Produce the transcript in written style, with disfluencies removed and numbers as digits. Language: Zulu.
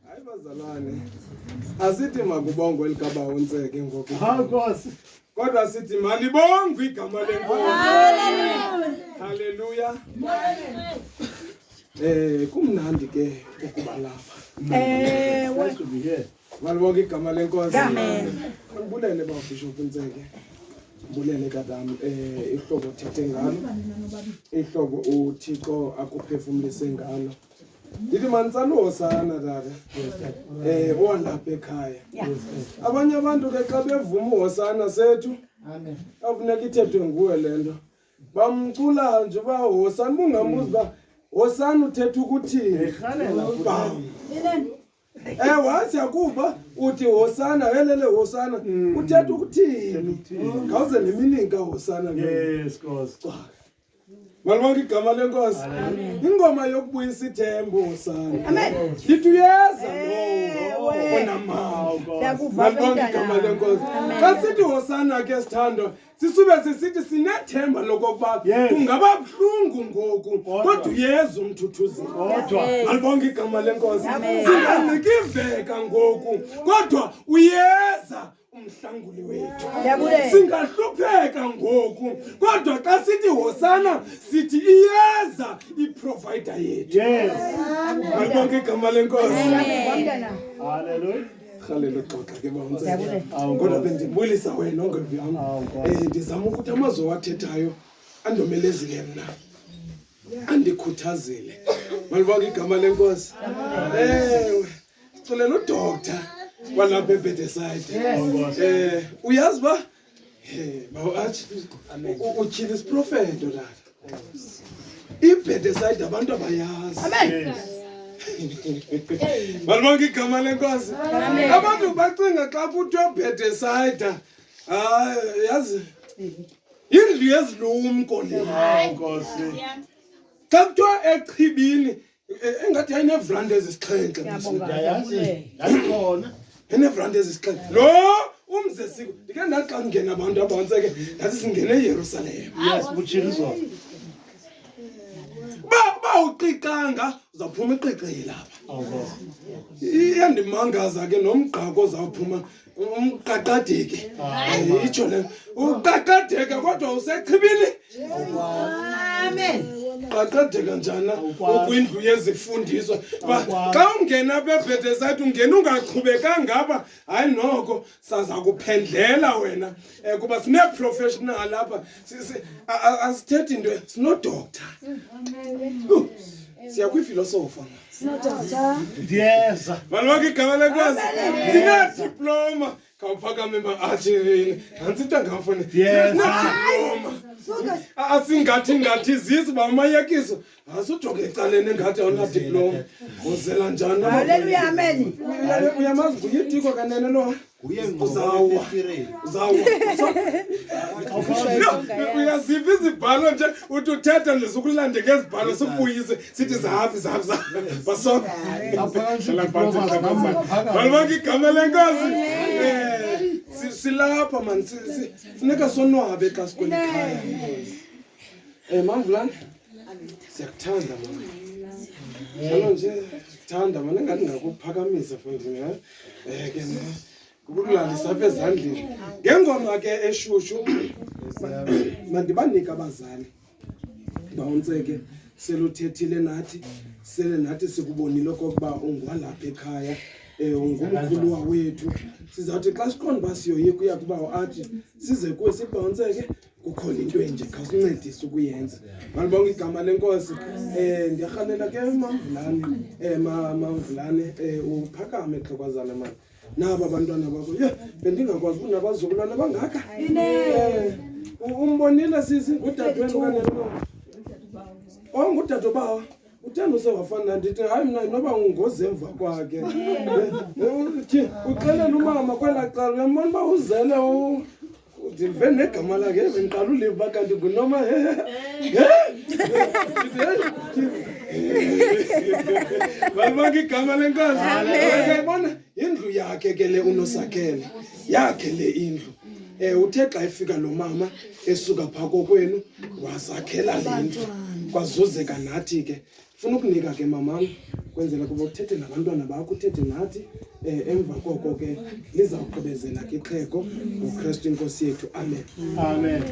Hayi bazalwane. Asithi makubongwe likaba uNtseke ngoku. Hawu Nkosi. Kodwa sithi malibongwe igama lenkosi. Haleluya. Kumnandi ke ukuba lapha. Nice to be here. Malibonke igama lenkosi. Amen. Ngibulele baBishop Ntseke. Ngibulele kadam ihlobo thethe ngalo. Ihlobo uThixo akuphefumlise ngalo. Ndithi manitsala uHosana dada. Walapha ekhaya. Abanye abantu ke xa bevuma uHosana sethu. Amen. Afuneka ithethwe nguwe lento. Bamcula nje ba Hosana bungamuzi ba Hosana uthetha ukuthini? Ekhalela futhi. Wathi akuba uthi Hosana welele Hosana uthetha ukuthini? Ngawuze nemilinga Hosana ke. Yes, Nkosi. Malibonke igama lenkosi. Ingoma yokubuyisa ithemba Hosana. Amen. Lithi uyeza lo onamawu. Malibonke igama lenkosi. Xa sithi Hosana ke sithandwa sisube sisithi sinethemba lokuba kungaba buhlungu ngoku kodwa uyeza umthuthuzeli. Malibonke igama lenkosi. Singancikiveka ngoku kodwa uyeza umhlanguli wethu. Singahlupheka ngoku kodwa xa sithi Hosana sithi iyeza iprovider yethu. Yes. Malibonke igama lenkosi. Hallelujah. Haleluya xoxa ke bawuNtseke. Kodwa bendibulisa wena ongevi yam. Ndizama ukuthi amazwi wathethayo andomelezile mna. Andikhuthazile. Malibonke igama lenkosi. Sicela uDoctor walapha eBethesida. Uyazi ba? Bawo athi utyhila isiprofeto la. iBethesida abantu abayazi. Amen. Malibonke igama lenkosi. Abantu bacinga xa kuthiwa Bethesida. Yazi. Indlu yezilumko le. Hawu Nkosi. Xa kuthiwa echibini engathi ayinevrande ezisixhenxe. Yayazi. Yayikhona. Enevrande ezisixhenxe. Lo umzesiko ndike ndathi xa ngena abantu abantseke ngathi singene eYerusalem. Yes, buchirizwa. Ba uqiqanga uzaphuma iqiqe lapha. Iyandimangaza ke nomgqako ozawuphuma umqaqadeke. Itsho le uqaqadeka kodwa usechibini. Amen. Qaqadeka njana ukwindlu yezifundiswa. Xa ungena beBethesida ungena ungaqhubekanga ngapha hayi noko saza kuphendlela wena kuba sine professional lapha asithethi into sino doctor. Siya kwifilosofa. Yes. Malibonke igama lenkosi. Sine diploma. Kawuphakame athi ansitha ngafone. Yes. Diploma. Asingathi zizi bamayekiso. Asujoke ecaleni engathi awuna diploma. Uzela njani? Haleluya, amen. Uyamazi uyitiko kanene lo. Uzawa. Uyaziva izibhalo nje uthi uthetha nje ukulande ngezibhalo sikubuyise sithi zahabi. Basoka. Malibonke igama lenkosi. Silapha man funeka sonwabe xa sikweli khaya. Mamvulane. Siyakuthanda mama. Njalo nje sithanda mana ngathi ngakuphakamisa mfondini ke ukulalisa apha ezandleni. Ngengoma ke eshushu mandibanika abazali. BawuNtseke seluthethile nathi sele nathi sikubonile okokuba ungwalapha ekhaya. Ungumkhulu wethu sizawuthi xa siqonda uba siyoyika uya kuba athi size kuwe sibawuNtseke kukhona into enje khawusincedise ukuyenza. Malibonke igama lenkosi. Ndiyarhalela ke Mamvulane uphakame xhokwazana mani. Naba abantwana bakho bendingakwazi unabazukulwana abangaka. Umbonile sisi udadewenu kanene lo. Ngudade uthanda usewafana ndithi hayi mna noba ungoze emva kwakhe. Uxelela umama kwela cala uyambona uba uzele ndilive negama lakhe bendiqala uliva kanti ngunoma Malibonke igama lenkosi. Uyabona indlu yakhe ke le unosakhele. Yakhe le indlu. Uthe xa efika lo mama esuka phako kwenu wazakhela le ndlu. Kwazuzeka nathi ke Funa ukunika ke mamam kwenzela kuba uthethe nabantwana bakho uthethe nathi emva koko ke lizawugqibezela ke ixhego ngoKristu inkosi yethu. Amen. Amen.